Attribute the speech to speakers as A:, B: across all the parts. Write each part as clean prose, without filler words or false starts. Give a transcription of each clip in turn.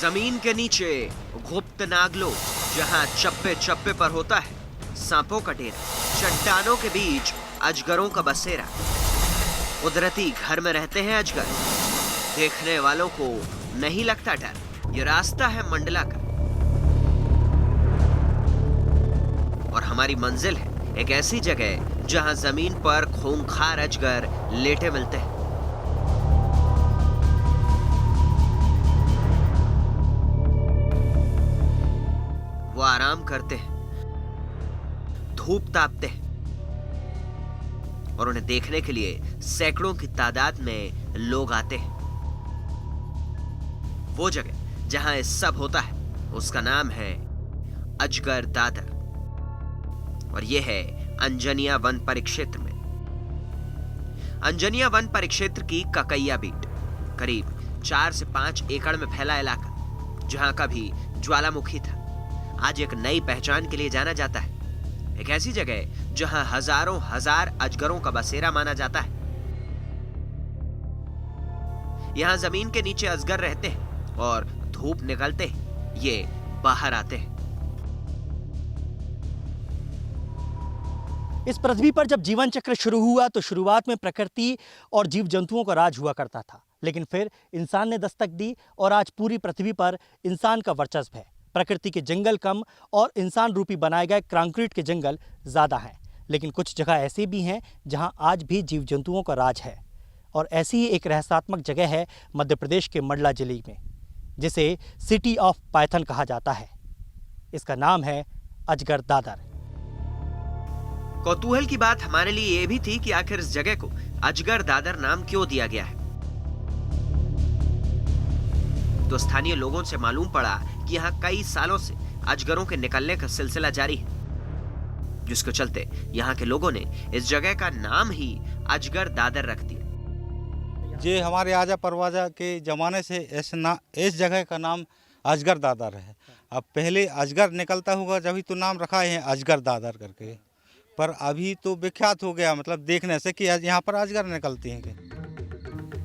A: जमीन के नीचे गुप्त नागलोक, जहां चप्पे चप्पे पर होता है सांपों का डेरा, चट्टानों के बीच अजगरों का बसेरा। कुदरती घर में रहते हैं अजगर। देखने वालों को नहीं लगता डर। ये रास्ता है मंडला का और हमारी मंजिल है एक ऐसी जगह जहां जमीन पर खूंखार अजगर लेटे मिलते हैं। वो आराम करते हैं, धूप तापते हैं और उन्हें देखने के लिए सैकड़ों की तादाद में लोग आते हैं। वो जगह जहां ये सब होता है उसका नाम है अजगर दादर और यह है अंजनिया वन परिक्षेत्र में। अंजनिया वन परिक्षेत्र की ककैया बीट, करीब 4 से 5 एकड़ में फैला इलाका, जहां कभी ज्वालामुखी था, आज एक नई पहचान के लिए जाना जाता है। एक ऐसी जगह जहां हजारों हजार अजगरों का बसेरा माना जाता है। यहां जमीन के नीचे अजगर रहते हैं और धूप निकलते ही ये बाहर आते हैं।
B: इस पृथ्वी पर जब जीवन चक्र शुरू हुआ तो शुरुआत में प्रकृति और जीव जंतुओं का राज हुआ करता था, लेकिन फिर इंसान ने दस्तक दी और आज पूरी पृथ्वी पर इंसान का वर्चस्व है। प्रकृति के जंगल कम और इंसान रूपी बनाए गए कंक्रीट के जंगल ज़्यादा हैं, लेकिन कुछ जगह ऐसी भी हैं जहां आज भी जीव जंतुओं का राज है। और ऐसी ही एक रहस्यात्मक जगह है मध्य प्रदेश के मंडला जिले में, जिसे सिटी ऑफ पाइथन कहा जाता है। इसका नाम है अजगर दादर।
A: कौतूहल की बात हमारे लिए यह भी थी कि आखिर इस जगह को अजगर दादर नाम क्यों दिया गया है। तो स्थानीय लोगों से मालूम पड़ा कि यहाँ कई सालों से अजगरों के निकलने का सिलसिला जारी है, जिसके चलते यहाँ के लोगों ने इस जगह का नाम ही अजगर दादर रख दिया।
C: ये हमारे आजा परवाजा के जमाने से इस जगह का नाम अजगर दादर है। अब पहले अजगर निकलता होगा जब तो नाम रखा है अजगर दादर करके, पर अभी तो विख्यात हो गया, मतलब देखने से कि यहाँ पर अजगर निकलती हैं।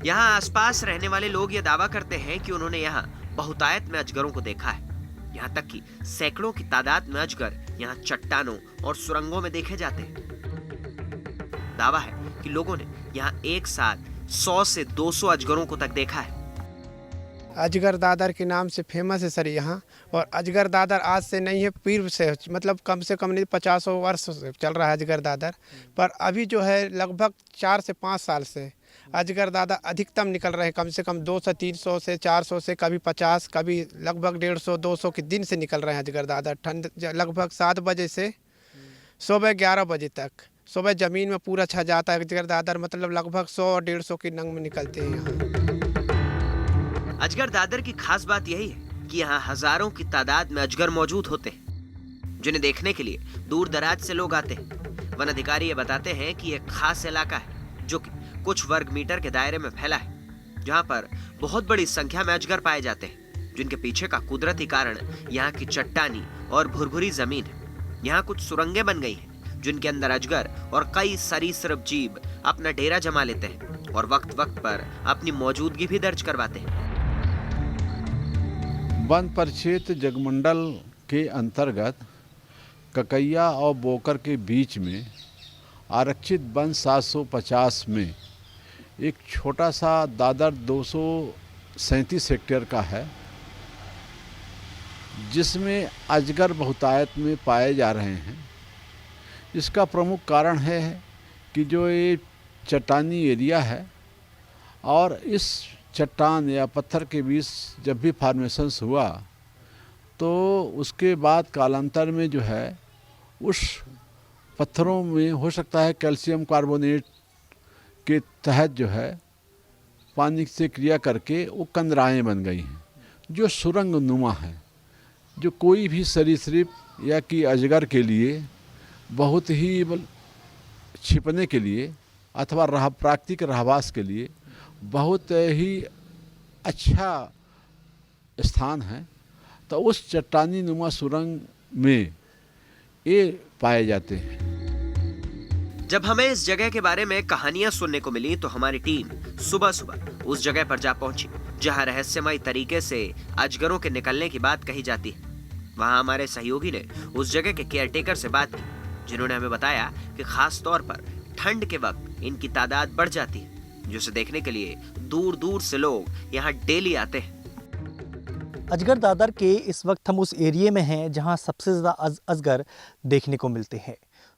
A: यहाँ आसपास रहने वाले लोग ये दावा करते हैं कि उन्होंने यहाँ बहुतायत में अजगरों को देखा है। यहाँ तक कि सैकड़ों की तादाद में अजगर यहाँ चट्टानों और सुरंगों में देखे जाते हैं। दावा है कि लोगों ने यहाँ एक साथ 100 से 200 अजगरों को तक देखा है।
D: अजगर दादर के नाम से फेमस है सर यहाँ। और अजगर दादर आज से नहीं है, पीर से, मतलब कम से कम नहीं 50 वर्ष से चल रहा है अजगर दादर। पर अभी जो है लगभग 4 से 5 साल से अजगर दादर अधिकतम निकल रहे हैं। कम से कम 200 300 से 400 से, कभी 50, कभी लगभग 150 200 के दिन से निकल रहे हैं अजगर दादर। ठंड लगभग 7 बजे से सुबह 11 बजे तक सुबह ज़मीन में पूरा छा जाता है अजगर दादर। मतलब लगभग 100 और 150 की नंग में निकलते हैं यहाँ।
A: अजगर दादर की खास बात यही है कि यहाँ हजारों की तादाद में अजगर मौजूद होते हैं, जिन्हें देखने के लिए दूर दराज से लोग आते हैं। वन अधिकारी ये बताते हैं कि यह खास इलाका है जो कि कुछ वर्ग मीटर के दायरे में फैला है, जहाँ पर बहुत बड़ी संख्या में अजगर पाए जाते हैं, जिनके पीछे का कुदरती कारण यहाँ की चट्टानी और भुरभुरी जमीन है। यहाँ कुछ सुरंगें बन गई हैं, जिनके अंदर अजगर और कई सरीसृप जीव अपना डेरा जमा लेते हैं और वक्त वक्त पर अपनी मौजूदगी भी दर्ज करवाते हैं।
E: वन परिक्षेत्र जगमंडल के अंतर्गत ककैया और बोकर के बीच में आरक्षित वन 750 में एक छोटा सा दादर 237 हेक्टेयर का है, जिसमें अजगर बहुतायत में पाए जा रहे हैं। इसका प्रमुख कारण है कि जो ये चट्टानी एरिया है और इस चट्टान या पत्थर के बीच जब भी फॉर्मेशंस हुआ तो उसके बाद कालांतर में जो है उस पत्थरों में हो सकता है कैल्शियम कार्बोनेट के तहत जो है पानी से क्रिया करके वो कंदराएँ बन गई हैं, जो सुरंग नुमा है, जो कोई भी सरीसृप या कि अजगर के लिए बहुत ही छिपने के लिए अथवा प्राकृतिक रहवास के लिए बहुत ही अच्छा स्थान है। तो उस चट्टानी नुमा सुरंग में ये पाए जाते हैं।
A: जब हमें इस जगह के बारे में कहानियां सुनने को मिली तो हमारी टीम सुबह सुबह उस जगह पर जा पहुंची जहां रहस्यमय तरीके से अजगरों के निकलने की बात कही जाती है। वहां हमारे सहयोगी ने उस जगह के केयरटेकर से बात की, जिन्होंने हमें बताया कि खास तौर पर ठंड के वक्त इनकी तादाद बढ़ जाती है, जिसे देखने के लिए दूर दूर से लोग यहाँ डेली आते हैं।
B: अजगर दादर के इस वक्त हम उस एरिया में हैं जहां सबसे ज़्यादा अजगर देखने को मिलते हैं।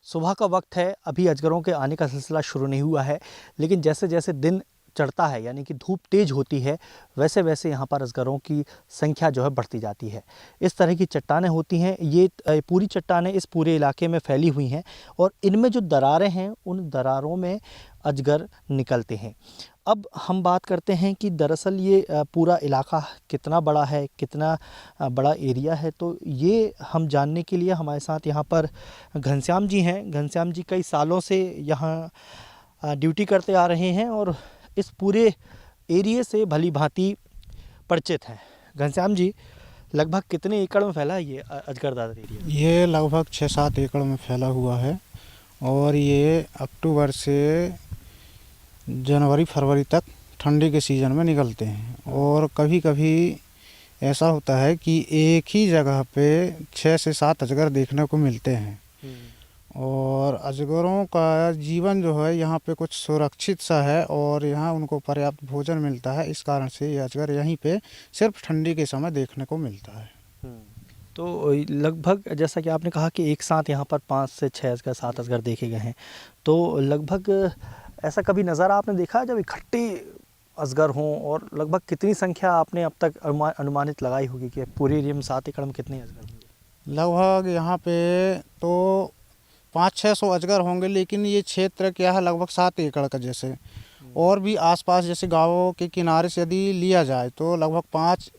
B: सुबह का वक्त है, अभी अजगरों के आने का सिलसिला शुरू नहीं हुआ है, लेकिन जैसे जैसे दिन चढ़ता है यानी कि धूप तेज होती है, वैसे वैसे यहाँ पर अजगरों की संख्या जो है बढ़ती जाती है। इस तरह की चट्टानें होती हैं, ये पूरी चट्टानें इस पूरे इलाके में फैली हुई हैं और इनमें जो दरारें हैं उन दरारों में अजगर निकलते हैं। अब हम बात करते हैं कि दरअसल ये पूरा इलाका कितना बड़ा है, कितना बड़ा एरिया है, तो ये हम जानने के लिए हमारे साथ यहाँ पर घनश्याम जी हैं। घनश्याम जी कई सालों से यहाँ ड्यूटी करते आ रहे हैं और इस पूरे एरिया से भली भांति परिचित हैं। घनश्याम जी, लगभग कितने एकड़ में फैला है ये अजगर दादर एरिया?
F: ये लगभग 6-7 एकड़ में फैला हुआ है और ये अक्टूबर से जनवरी फरवरी तक ठंडी के सीज़न में निकलते हैं। और कभी कभी ऐसा होता है कि एक ही जगह पे 6 से 7 अजगर देखने को मिलते हैं। और अजगरों का जीवन जो है यहाँ पे कुछ सुरक्षित सा है और यहाँ उनको पर्याप्त भोजन मिलता है, इस कारण से ये अजगर यहीं पे सिर्फ ठंडी के समय देखने को मिलता है।
B: तो लगभग जैसा कि आपने कहा कि एक साथ यहाँ पर 5 से 6 अजगर 7 अजगर देखे गए हैं, तो लगभग ऐसा कभी नज़ारा आपने देखा है जब इकट्ठे अजगर हों? और लगभग कितनी संख्या आपने अब तक अनुमानित लगाई होगी कि पूरे एरिया में 7 एकड़ में कितने अजगर होंगे?
F: लगभग यहाँ पे तो 500-600 अजगर होंगे, लेकिन ये क्षेत्र क्या है लगभग 7 एकड़ का जैसे, और भी आसपास जैसे गाँवों के किनारे से यदि लिया जाए तो लगभग 5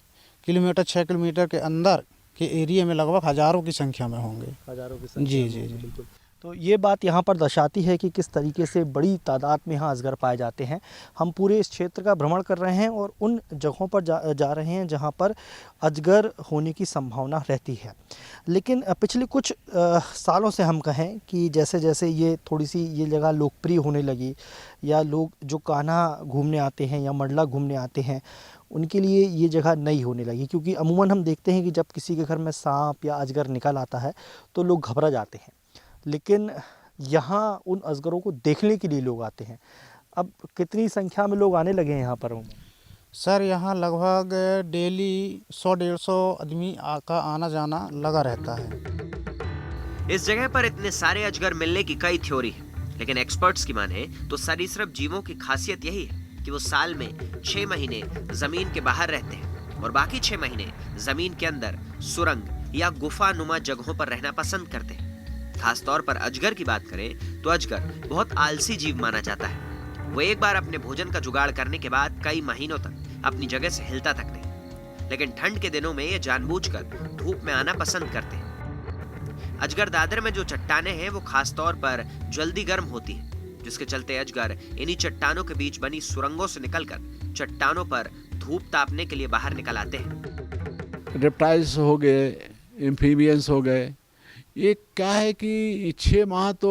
F: किलोमीटर 6 किलोमीटर के अंदर के एरिया में लगभग हज़ारों की संख्या में होंगे।
B: हज़ारों की संख्या
F: जी
B: में
F: जी
B: होंगे,
F: जी।
B: बिल्कुल। तो ये बात यहाँ पर दर्शाती है कि किस तरीके से बड़ी तादाद में यहाँ अजगर पाए जाते हैं। हम पूरे इस क्षेत्र का भ्रमण कर रहे हैं और उन जगहों पर जा रहे हैं जहाँ पर अजगर होने की संभावना रहती है। लेकिन पिछले कुछ सालों से हम कहें कि जैसे जैसे ये थोड़ी सी ये जगह लोकप्रिय होने लगी, या लोग जो कान्हा घूमने आते हैं या मंडला घूमने आते हैं उनके लिए ये जगह नई होने लगी, क्योंकि अमूमन हम देखते हैं कि जब किसी के घर में सांप या अजगर निकल आता है तो लोग घबरा जाते हैं, लेकिन यहाँ उन अजगरों को देखने के लिए लोग आते हैं। अब कितनी संख्या में लोग आने लगे हैं यहाँ पर?
F: सर यहाँ लगभग डेली 100-150 आदमी का आना जाना लगा रहता है।
A: इस जगह पर इतने सारे अजगर मिलने की कई थ्योरी है, लेकिन एक्सपर्ट्स की माने तो सरीसृप जीवों की खासियत यही है कि वो साल में 6 महीने जमीन के बाहर रहते हैं और बाकी 6 महीने जमीन के अंदर सुरंग या गुफा नुमा जगहों पर रहना पसंद करते हैं। खास तौर पर अजगर की बात करें तो अजगर बहुत आलसी जीव माना जाता है। वो एक बार अपने भोजन का जुगाड़ करने के बाद कई महीनों तक अपनी जगह से हिलता तक नहीं, लेकिन ठंड के दिनों में ये जानबूझकर धूप में आना पसंद करते हैं। अजगर दादर में जो चट्टानें हैं वो खास तौर पर जल्दी गर्म होती हैं, जिसके चलते अजगर इन्हीं चट्टानों के बीच बनी सुरंगों से निकलकर चट्टानों पर धूप तापने के लिए बाहर निकल आते हैं।
E: रेप्टाइल्स हो गए, एम्फीबियंस हो गए, ये क्या है कि 6 माह तो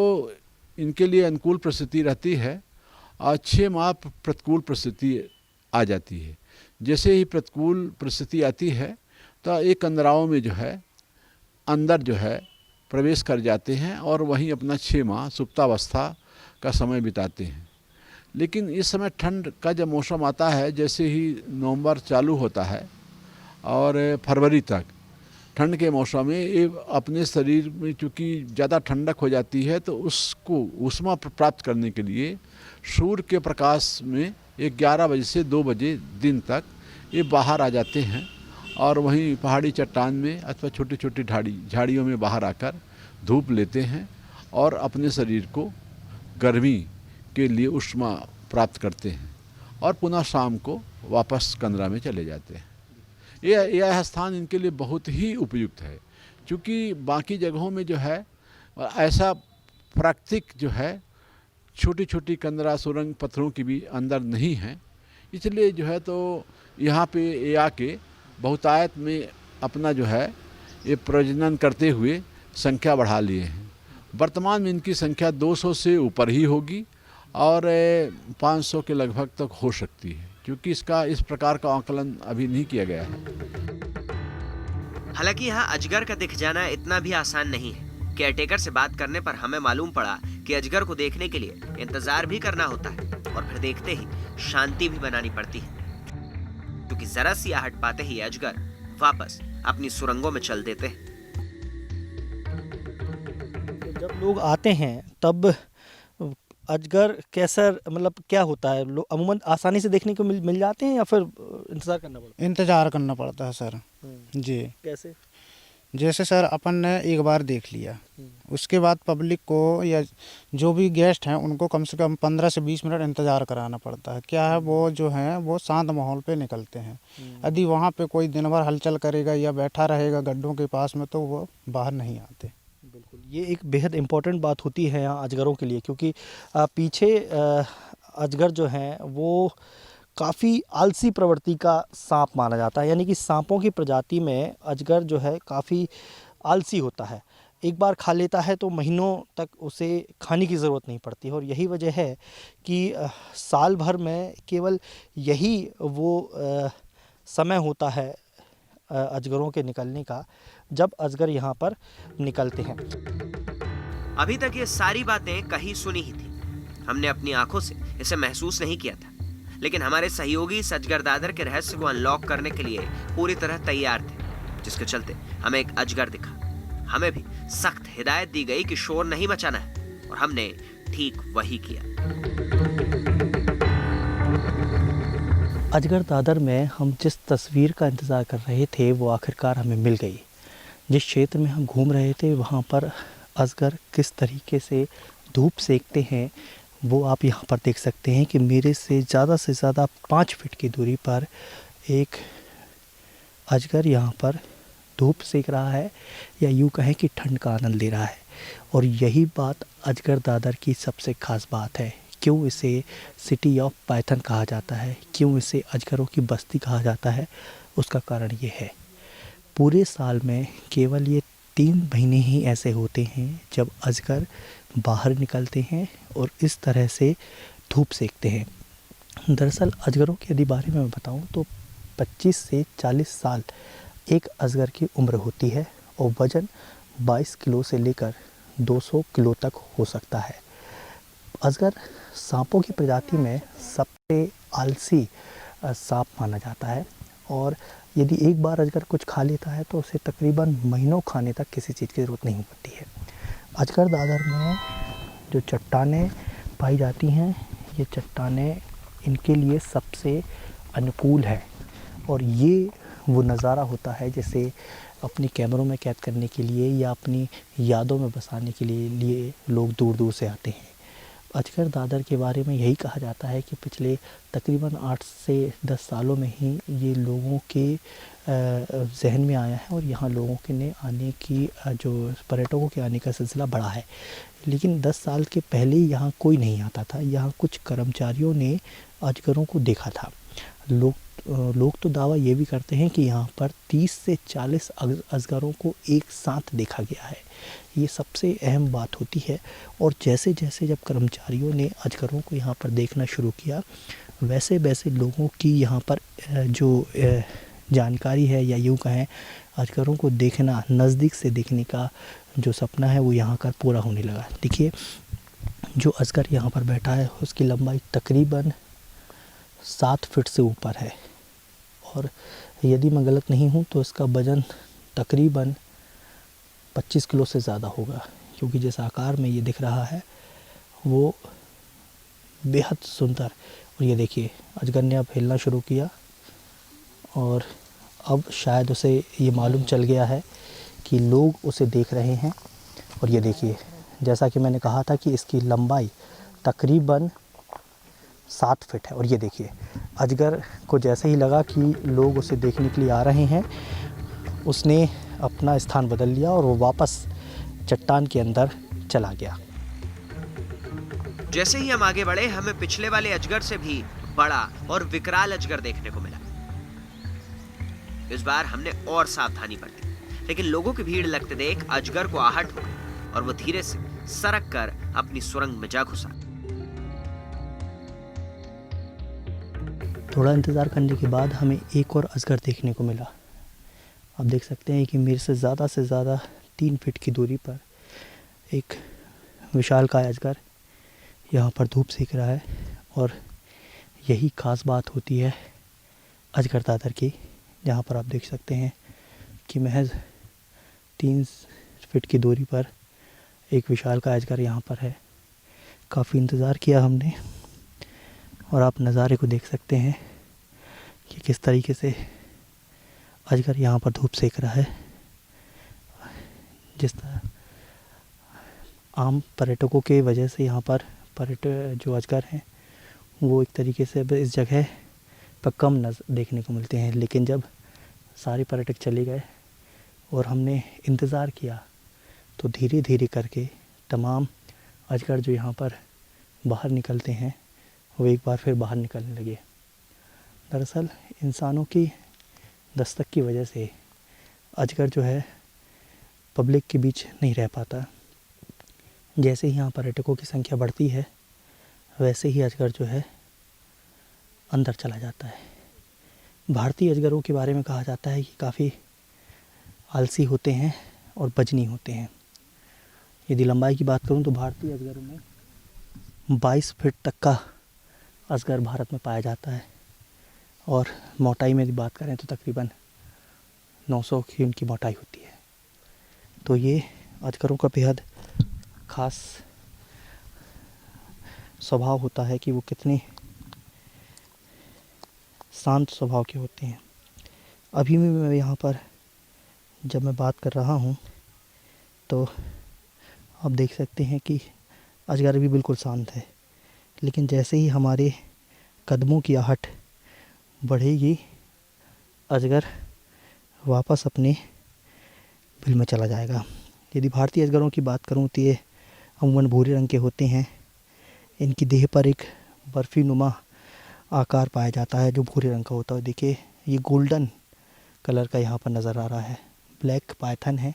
E: इनके लिए अनुकूल परिस्थिति रहती है और 6 माह प्रतिकूल परिस्थिति आ जाती है। जैसे ही प्रतिकूल परिस्थिति आती है तो एक कंदराओं में जो है अंदर जो है प्रवेश कर जाते हैं और वहीं अपना 6 माह सुप्तावस्था का समय बिताते हैं। लेकिन इस समय ठंड का जब मौसम आता है, जैसे ही नवंबर चालू होता है और फरवरी तक ठंड के मौसम में ये अपने शरीर में चूँकि ज़्यादा ठंडक हो जाती है तो उसको ऊष्मा प्राप्त करने के लिए सूर्य के प्रकाश में 11 बजे से 2 बजे दिन तक ये बाहर आ जाते हैं और वहीं पहाड़ी चट्टान में अथवा छोटी छोटी झाड़ियों में बाहर आकर धूप लेते हैं और अपने शरीर को गर्मी के लिए ऊष्मा प्राप्त करते हैं और पुनः शाम को वापस कंदरा में चले जाते हैं। यह स्थान इनके लिए बहुत ही उपयुक्त है, क्योंकि बाकी जगहों में जो है ऐसा प्राकृतिक जो है छोटी छोटी कंदरा सुरंग पत्थरों की भी अंदर नहीं है, इसलिए जो है तो यहाँ पे ये आके बहुतायत में अपना जो है ये प्रजनन करते हुए संख्या बढ़ा लिए हैं। वर्तमान में इनकी संख्या 200 से ऊपर ही होगी और 500 के लगभग तक हो सकती है, क्योंकि इसका इस प्रकार का आकलन अभी नहीं किया गया है।
A: हालांकि यहाँ अजगर का दिख जाना इतना भी आसान नहीं है। केयरटेकर से बात करने पर हमें मालूम पड़ा कि अजगर को देखने के लिए इंतजार भी करना होता है और फिर देखते ही शांति भी बनानी पड़ती है, क्योंकि जरा सी आहट पाते ही अजगर वापस अपनी सुरंगों में चल देते हैं।
B: जब लोग आते हैं तब अजगर कैसा, मतलब क्या होता है, लोग अमूमन आसानी से देखने को मिल जाते हैं या फिर इंतजार करना पड़ता
F: इंतज़ार करना पड़ता है सर।
B: है?
F: जी,
B: कैसे?
F: जैसे सर अपन ने एक बार देख लिया, उसके बाद पब्लिक को या जो भी गेस्ट हैं उनको कम से कम 15 से 20 मिनट इंतज़ार कराना पड़ता है। क्या है, वो जो है वो शांत माहौल पे निकलते हैं। यदि वहाँ पे कोई दिन भर हलचल करेगा या बैठा रहेगा गड्ढों के पास में तो वो बाहर नहीं आते।
B: बिल्कुल, ये एक बेहद इम्पोर्टेंट बात होती है यहाँ अजगरों के लिए, क्योंकि पीछे अजगर जो हैं वो काफ़ी आलसी प्रवृत्ति का सांप माना जाता है। यानी कि सांपों की प्रजाति में अजगर जो है काफ़ी आलसी होता है। एक बार खा लेता है तो महीनों तक उसे खाने की ज़रूरत नहीं पड़ती है, और यही वजह है कि साल भर में केवल यही वो समय होता है अजगरों के निकलने का, जब अजगर यहाँ पर निकलते हैं।
A: अभी तक ये सारी बातें कहीं सुनी ही थी, हमने अपनी आंखों से इसे महसूस नहीं किया था, लेकिन हमारे सहयोगी इस अजगर दादर के रहस्य को अनलॉक करने के लिए पूरी तरह तैयार थे, जिसके चलते हमें एक अजगर दिखा। हमें भी सख्त हिदायत दी गई कि शोर नहीं मचाना है, और हमने ठीक वही किया।
B: अजगर दादर में हम जिस तस्वीर का इंतज़ार कर रहे थे वो आखिरकार हमें मिल गई। जिस क्षेत्र में हम घूम रहे थे वहाँ पर अजगर किस तरीके से धूप सेकते हैं वो आप यहाँ पर देख सकते हैं कि मेरे से ज़्यादा 5 फीट की दूरी पर एक अजगर यहाँ पर धूप सेक रहा है, या यूँ कहें कि ठंड का आनंद ले रहा है। और यही बात अजगर दादर की सबसे ख़ास बात है। क्यों इसे सिटी ऑफ पाइथन कहा जाता है, क्यों इसे अजगरों की बस्ती कहा जाता है, उसका कारण ये है, पूरे साल में केवल ये 3 महीने ही ऐसे होते हैं जब अजगर बाहर निकलते हैं और इस तरह से धूप सेकते हैं। दरअसल अजगरों के यदि बारे में मैं बताऊं तो 25 से 40 साल एक अजगर की उम्र होती है, और वज़न 22 किलो से लेकर 200 किलो तक हो सकता है। अजगर सांपों की प्रजाति में सबसे आलसी सांप माना जाता है, और यदि एक बार अजगर कुछ खा लेता है तो उसे तकरीबन महीनों खाने तक किसी चीज़ की ज़रूरत नहीं पड़ती है। अजगर दादर में जो चट्टानें पाई जाती हैं, ये चट्टानें इनके लिए सबसे अनुकूल है, और ये वो नज़ारा होता है जिसे अपनी कैमरों में कैद करने के लिए या अपनी यादों में बसाने के लिए लोग दूर दूर से आते हैं। अजगर दादर के बारे में यही कहा जाता है कि पिछले तकरीबन 8 से 10 सालों में ही ये लोगों के जहन में आया है, और यहाँ लोगों के ने आने की जो पर्यटकों के आने का सिलसिला बढ़ा है। लेकिन 10 साल के पहले यहाँ कोई नहीं आता था। यहाँ कुछ कर्मचारियों ने अजगरों को देखा था। लोग तो दावा ये भी करते हैं कि यहाँ पर 30 से 40 अजगरों को एक साथ देखा गया है। ये सबसे अहम बात होती है। और जैसे जैसे जब कर्मचारियों ने अजगरों को यहाँ पर देखना शुरू किया, वैसे वैसे लोगों की यहाँ पर जो जानकारी है, या यूँ कहें अजगरों को देखना, नज़दीक से देखने का जो सपना है वो यहाँ का पूरा होने लगा। देखिए, जो अजगर यहाँ पर बैठा है उसकी लंबाई तकरीबन 7 फीट से ऊपर है, और यदि मैं गलत नहीं हूँ तो इसका वज़न तकरीबन 25 किलो से ज़्यादा होगा, क्योंकि जिस आकार में ये दिख रहा है वो बेहद सुंदर। और ये देखिए, अजगर ने अब हिलना शुरू किया, और अब शायद उसे ये मालूम चल गया है कि लोग उसे देख रहे हैं। और ये देखिए, जैसा कि मैंने कहा था कि इसकी लंबाई तकरीबन 7 फीट है। और ये देखिए, अजगर को जैसे ही लगा कि लोग उसे देखने के लिए आ रहे हैं, उसने अपना स्थान बदल लिया और वो वापस चट्टान के अंदर चला गया।
A: जैसे ही हम आगे बढ़े, हमें पिछले वाले अजगर से भी बड़ा और विकराल अजगर देखने को मिला। इस बार हमने और सावधानी बरती, लेकिन लोगों की भीड़ लगते देख अजगर को आहट हो गई और वो धीरे से सरक कर अपनी सुरंग में जा घुसा।
B: थोड़ा इंतज़ार करने के बाद हमें एक और अजगर देखने को मिला। आप देख सकते हैं कि मेरे से ज़्यादा 3 फीट की दूरी पर एक विशालकाय अजगर यहाँ पर धूप सेक रहा है। और यही ख़ास बात होती है अजगर दादर की। यहाँ पर आप देख सकते हैं कि महज 3 फीट की दूरी पर एक विशालकाय अजगर यहाँ पर है। काफ़ी इंतज़ार किया हमने और आप नज़ारे को देख सकते हैं कि किस तरीके से अजगर यहाँ पर धूप सेक रहा है। जिस तरह आम पर्यटकों के वजह से यहाँ पर जो अजगर हैं वो एक तरीके से अब इस जगह पर कम देखने को मिलते हैं। लेकिन जब सारे पर्यटक चले गए और हमने इंतज़ार किया तो धीरे धीरे करके तमाम अजगर जो यहाँ पर बाहर निकलते हैं वो एक बार फिर बाहर निकलने लगे। दरअसल इंसानों की दस्तक की वजह से अजगर जो है पब्लिक के बीच नहीं रह पाता। जैसे ही यहाँ पर्यटकों की संख्या बढ़ती है वैसे ही अजगर जो है अंदर चला जाता है। भारतीय अजगरों के बारे में कहा जाता है कि काफ़ी आलसी होते हैं और बजनी होते हैं। यदि लंबाई की बात करूं तो भारतीय अजगरों में 22 फीट तक का अजगर भारत में पाया जाता है और मोटाई में यदि बात करें तो तकरीबन 900 की उनकी मोटाई होती है। तो ये अजगरों का बेहद ख़ास स्वभाव होता है कि वो कितने शांत स्वभाव के होते हैं। अभी भी मैं यहाँ पर जब मैं बात कर रहा हूँ तो आप देख सकते हैं कि अजगर भी बिल्कुल शांत है। लेकिन जैसे ही हमारे कदमों की आहट बढ़ेगी अजगर वापस अपने बिल में चला जाएगा। यदि भारतीय अजगरों की बात करूं तो ये अमूमन भूरे रंग के होते हैं। इनकी देह पर एक बर्फ़ी नुमा आकार पाया जाता है जो भूरे रंग का होता है। देखिए ये गोल्डन कलर का यहाँ पर नज़र आ रहा है। ब्लैक पाइथन है,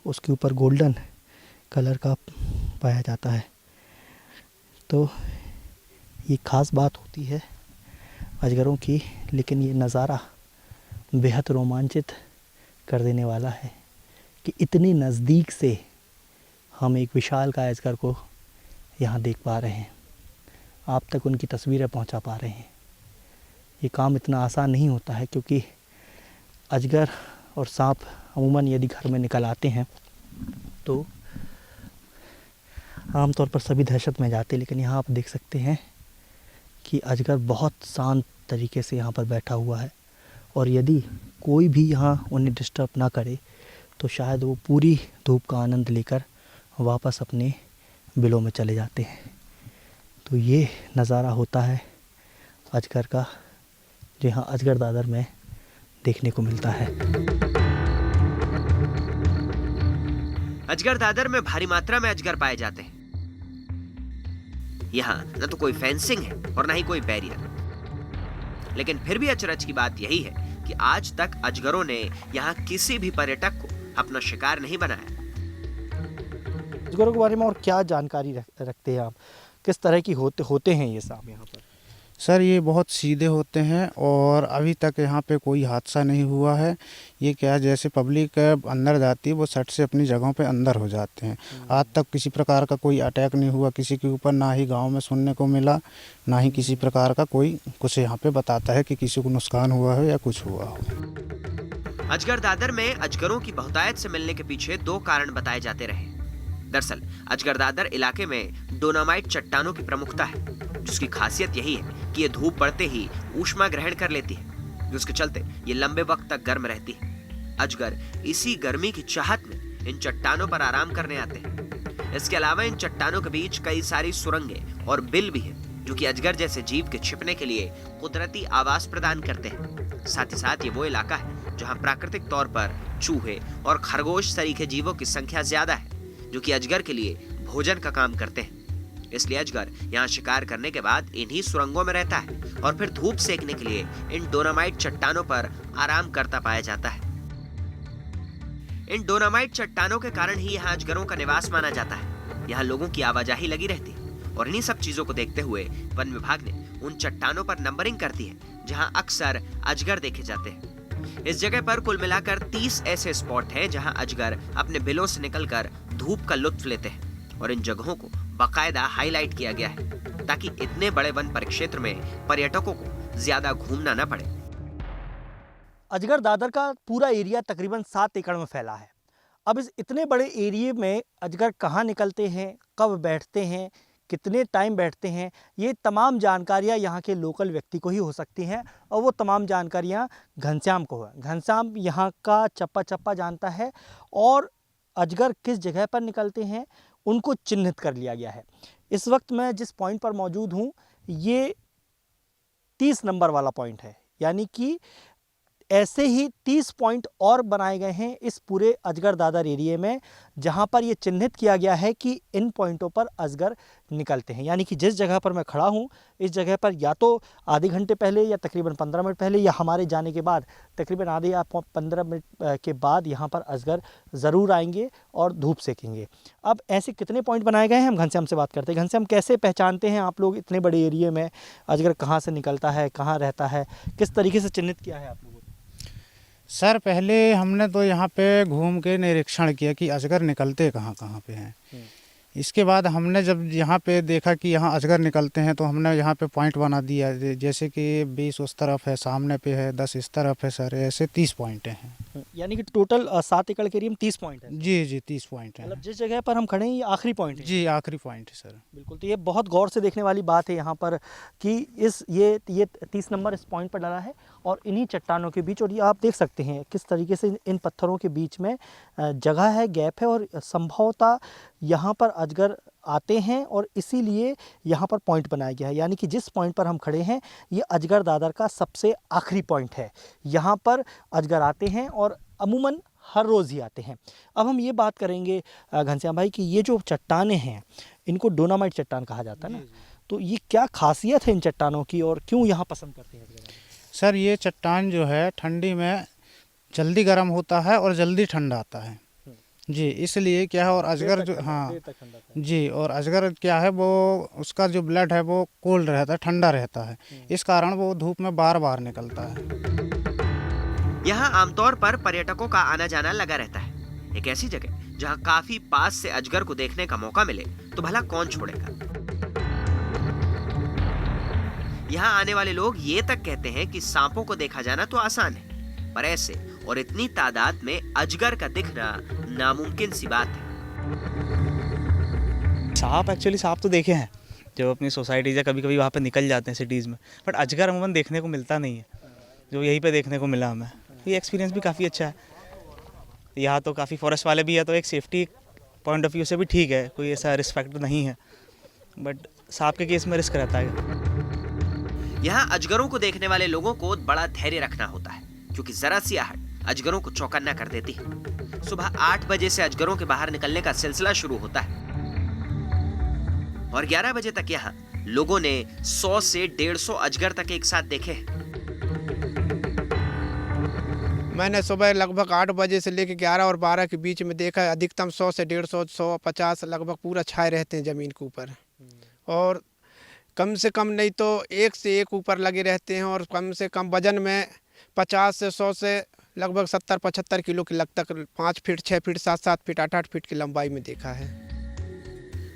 B: उसके ऊपर गोल्डन कलर का पाया जाता है। तो ये ख़ास बात होती है अजगरों की। लेकिन ये नज़ारा बेहद रोमांचित कर देने वाला है कि इतनी नज़दीक से हम एक विशालकाय अजगर को यहाँ देख पा रहे हैं, आप तक उनकी तस्वीरें पहुँचा पा रहे हैं। ये काम इतना आसान नहीं होता है क्योंकि अजगर और सांप अमूमन यदि घर में निकल आते हैं तो आमतौर पर सभी दहशत में जाते हैं। लेकिन यहाँ आप देख सकते हैं कि अजगर बहुत शांत तरीके से यहाँ पर बैठा हुआ है और यदि कोई भी यहाँ उन्हें डिस्टर्ब ना करे तो शायद वो पूरी धूप का आनंद लेकर वापस अपने बिलों में चले जाते हैं। तो ये नज़ारा होता है अजगर का जो यहाँ अजगर दादर में देखने को मिलता है।
A: अजगर दादर में भारी मात्रा में अजगर पाए जाते हैं। यहाँ न तो कोई फेंसिंग है और न ही कोई बैरियर। लेकिन फिर भी अचरज की बात यही है कि आज तक अजगरों ने यहाँ किसी भी पर्यटक को अपना शिकार नहीं बनाया।
B: अजगरों के बारे में और क्या जानकारी रखते हैं आप? किस तरह की होते हैं ये सांप यहाँ पर?
F: सर ये बहुत सीधे होते हैं और अभी तक यहाँ पे कोई हादसा नहीं हुआ है। ये क्या है, जैसे पब्लिक अंदर जाती है वो सट से अपनी जगहों पे अंदर हो जाते हैं। आज तक किसी प्रकार का कोई अटैक नहीं हुआ किसी के ऊपर, ना ही गांव में सुनने को मिला, ना ही किसी प्रकार का कोई कुछ यहाँ पे बताता है कि किसी को नुकसान हुआ हो या कुछ हुआ हो।
A: अजगर दादर में अजगरों की बहुतायत से मिलने के पीछे 2 कारण बताए जाते रहे। दरअसल अजगर दादर इलाके में डोनामाइट चट्टानों की प्रमुखता है, जिसकी खासियत यही है कि ये धूप पड़ते ही ऊष्मा ग्रहण कर लेती है, जिसके चलते ये लंबे वक्त तक गर्म रहती है। अजगर इसी गर्मी की चाहत में इन चट्टानों पर आराम करने आते हैं। इसके अलावा इन चट्टानों के बीच कई सारी सुरंगें और बिल भी हैं, जो कि अजगर जैसे जीव के छिपने के लिए कुदरती आवास प्रदान करते हैं। साथ ही साथ ये वो इलाका है जहाँ प्राकृतिक तौर पर चूहे और खरगोश सरीखे जीवों की संख्या ज्यादा है, जो कि अजगर के लिए भोजन का काम करते हैं। इसलिए अजगर यहाँ शिकार करने के बाद इन्हीं सुरंगों में रहता है और फिर धूप सेकने के लिए इन डोनामाइट चट्टानों पर आराम करता पाया जाता है। इन डोनामाइट चट्टानों के कारण ही यहाँ अजगरों का निवास माना जाता है। यहाँ लोगों की आवाजाही लगी रहती है और इन्हीं सब चीजों को देखते हुए वन विभाग ने उन चट्टानों पर नंबरिंग कर दी है, जहां अक्सर अजगर देखे जाते हैं। इस जगह पर कुल मिलाकर 30 ऐसे स्पॉट हैं जहां अजगर अपने बिलों से निकलकर धूप का लुत्फ लेते हैं और इन जगहों को बाकायदा हाईलाइट किया गया है ताकि इतने बड़े वन परिक्षेत्र में पर्यटकों को ज्यादा घूमना न पड़े।
B: अजगर दादर का पूरा एरिया तकरीबन 7 एकड़ में फैला है। अब इस इतने बड़े एरिया में अजगर कहाँ निकलते हैं, कब बैठते हैं, कितने टाइम बैठते हैं, ये तमाम जानकारियाँ यहाँ के लोकल व्यक्ति को ही हो सकती हैं और वो तमाम जानकारियाँ घनश्याम को है। घनश्याम यहाँ का चप्पा चप्पा जानता है और अजगर किस जगह पर निकलते हैं उनको चिन्हित कर लिया गया है। इस वक्त मैं जिस पॉइंट पर मौजूद हूँ ये 30 नंबर वाला पॉइंट है, यानी कि ऐसे ही 30 पॉइंट और बनाए गए हैं इस पूरे अजगर दादर एरिया में, जहां पर ये चिन्हित किया गया है कि इन पॉइंटों पर अजगर निकलते हैं। यानी कि जिस जगह पर मैं खड़ा हूं इस जगह पर या तो आधे घंटे पहले या तकरीबन 15 मिनट पहले या हमारे जाने के बाद तकरीबन आधे या 15 मिनट के बाद यहाँ पर अजगर ज़रूर आएंगे और धूप सेकेंगे। अब ऐसे कितने पॉइंट बनाए गए हैं हम घनश्याम से बात करते हैं। घनश्याम, कैसे पहचानते हैं आप लोग इतने बड़े एरिया में अजगर कहाँ से निकलता है, कहाँ रहता है, किस तरीके से चिन्हित किया है आप लोगों ने?
F: सर पहले हमने तो यहाँ पे घूम के निरीक्षण किया कि अजगर निकलते कहाँ कहाँ पे हैं। इसके बाद हमने जब यहाँ पे देखा कि यहाँ अजगर निकलते हैं तो हमने यहाँ पे पॉइंट बना दिया, जैसे कि 20 उस तरफ है, सामने पे है, 10 इस तरफ है सर, ऐसे 30 पॉइंट हैं।
B: यानी कि टोटल 7 एकड़ के एरिया में 30 पॉइंट है।
F: जी 30 पॉइंट हैं।
B: मतलब जिस जगह पर हम खड़े हैं ये आखिरी पॉइंट है।
F: जी आखिरी पॉइंट है सर।
B: बिल्कुल, तो ये बहुत गौर से देखने वाली बात है यहाँ पर कि ये 30 नंबर इस पॉइंट पर डाला है और इन्हीं चट्टानों के बीच, और ये आप देख सकते हैं किस तरीके से इन पत्थरों के बीच में जगह है, गैप है और संभवतः यहाँ पर अजगर आते हैं और इसीलिए यहाँ पर पॉइंट बनाया गया है। यानी कि जिस पॉइंट पर हम खड़े हैं ये अजगर दादर का सबसे आखिरी पॉइंट है। यहाँ पर अजगर आते हैं और अमूमन हर रोज़ ही आते हैं। अब हम ये बात करेंगे घनश्याम भाई कि ये जो चट्टानें हैं इनको डोनामाइट चट्टान कहा जाता है ना, तो ये क्या खासियत है इन चट्टानों की और क्यों यहाँ पसंद करते हैं अजगर?
F: सर ये चट्टान जो है ठंडी में जल्दी गर्म होता है और जल्दी ठंडा आता है जी, इसलिए क्या है। और अजगर जो हाँ जी, और अजगर क्या है वो उसका जो ब्लड है वो कोल्ड रहता है, ठंडा रहता है, इस कारण वो धूप में बार बार निकलता है।
A: यहाँ आमतौर पर पर्यटकों का आना जाना लगा रहता है। एक ऐसी जगह जहाँ काफी पास से अजगर को देखने का मौका मिले तो भला कौन छोड़ेगा। यहाँ आने वाले लोग ये तक कहते हैं कि सांपों को देखा जाना तो आसान है, पर ऐसे और इतनी तादाद में अजगर का दिखना नामुमकिन सी बात है।
G: सांप तो देखे हैं जो अपनी सोसाइटीज या कभी कभी वहाँ पे निकल जाते हैं सिटीज़ में, बट अजगर अमूमन देखने को मिलता नहीं है, जो यहीं पे देखने को मिला हमें। ये एक्सपीरियंस भी काफ़ी अच्छा है। यहाँ तो काफ़ी फॉरेस्ट वाले भी है तो एक सेफ्टी पॉइंट ऑफ व्यू से भी ठीक है, कोई ऐसा रिस्क फैक्टर नहीं है, बट सांप के केस में रिस्क रहता है।
A: यहाँ अजगरों को देखने वाले लोगों को बड़ा धैर्य रखना होता है क्योंकि जरा सी आहट अजगरों को चौकन्ना कर देती है। सुबह 8 बजे से अजगरों के बाहर निकलने का सिलसिला शुरू होता है और 11 बजे तक यहाँ लोगों ने 100 से 150 अजगर तक एक साथ देखे हैं।
D: मैंने सुबह लगभग 8 बजे से लेकर 11 और 12 के बीच में देखा, अधिकतम 100 से 150, 150 लगभग पूरा छाए रहते हैं ज़मीन के ऊपर, और कम से कम नहीं तो एक से एक ऊपर लगे रहते हैं, और कम से कम वजन में 50 से 100 से लगभग 70-75 किलो की लगता, 5 फीट 6 फीट 7-7 फीट 8-8 फीट की लंबाई में देखा है।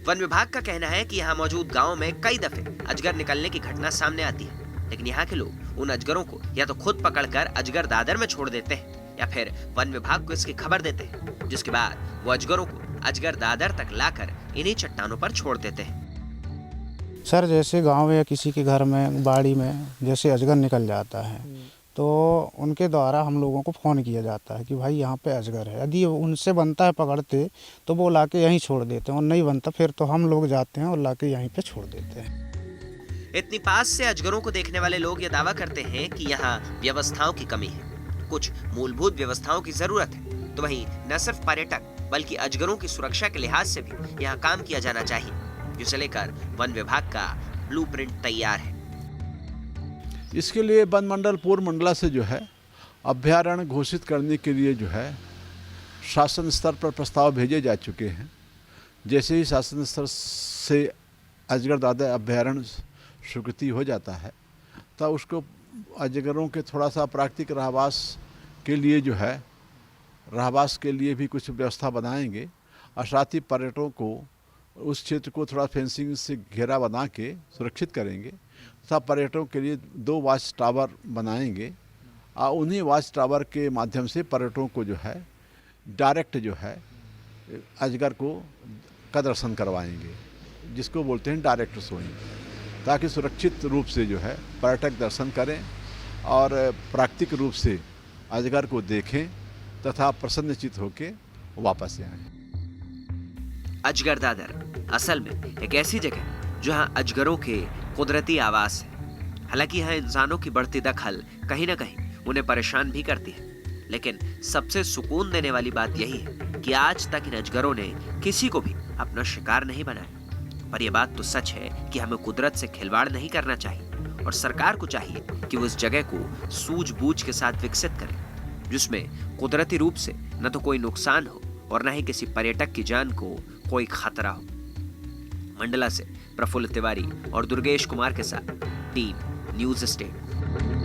A: वन विभाग का कहना है कि यहाँ मौजूद गांव में कई दफे अजगर निकलने की घटना सामने आती है, लेकिन यहाँ के लोग उन अजगरों को या तो खुद पकड़कर अजगर दादर में छोड़ देते हैं या फिर वन विभाग को इसकी खबर देते हैं, जिसके बाद वो अजगरों को अजगर दादर तक लाकर इन्हीं चट्टानों पर छोड़ देते हैं।
F: सर जैसे गांव या किसी के घर में बाड़ी में जैसे अजगर निकल जाता है तो उनके द्वारा हम लोगों को फ़ोन किया जाता है कि भाई यहाँ पे अजगर है। यदि उनसे बनता है पकड़ते तो वो लाके यहीं छोड़ देते हैं, और नहीं बनता फिर तो हम लोग जाते हैं और लाके यहीं पे छोड़ देते हैं।
A: इतनी पास से अजगरों को देखने वाले लोग ये दावा करते हैं कि यहाँ व्यवस्थाओं की कमी है। कुछ मूलभूत व्यवस्थाओं की जरूरत है, तो वहीं न सिर्फ पर्यटक बल्कि अजगरों की सुरक्षा के लिहाज से भी यहाँ काम किया जाना चाहिए, जिसे लेकर वन विभाग का ब्लूप्रिंट तैयार है।
E: इसके लिए वन मंडल पूर्व मंडला से जो है अभ्यारण्य घोषित करने के लिए जो है शासन स्तर पर प्रस्ताव भेजे जा चुके हैं। जैसे ही शासन स्तर से अजगर दादर अभ्यारण्य स्वीकृति हो जाता है तो उसको अजगरों के थोड़ा सा प्राकृतिक रहवास के लिए जो है रहवास के लिए भी कुछ व्यवस्था बनाएंगे और साथ ही पर्यटकों को उस क्षेत्र को थोड़ा फेंसिंग से घेरा बना के सुरक्षित करेंगे तथा पर्यटकों के लिए 2 वॉच टावर बनाएंगे और उन्हीं वॉच टावर के माध्यम से पर्यटकों को जो है डायरेक्ट जो है अजगर का दर्शन करवाएंगे, जिसको बोलते हैं डायरेक्ट शोइंग, ताकि सुरक्षित रूप से जो है पर्यटक दर्शन करें और प्राकृतिक रूप से अजगर को देखें तथा प्रसन्नचित होकर वापस आएं।
A: अजगर दादर असल में एक ऐसी जगह जहां अजगरों के कुदरती आवास है। हालांकि यहाँ इंसानों की बढ़ती दखल कहीं ना कहीं उन्हें परेशान भी करती है, लेकिन सबसे सुकून देने वाली बात यही है कि आज तक इन अजगरों ने किसी को भी अपना शिकार नहीं बनाया। पर यह बात तो सच है कि हमें कुदरत से खिलवाड़ नहीं करना चाहिए और सरकार को चाहिए कि वो इस जगह को सूझबूझ के साथ विकसित करे, जिसमें कुदरती रूप से न तो कोई नुकसान हो और न ही किसी पर्यटक की जान को कोई खतरा हो। मंडला से प्रफुल्ल तिवारी और दुर्गेश कुमार के साथ टीम न्यूज़ स्टेट।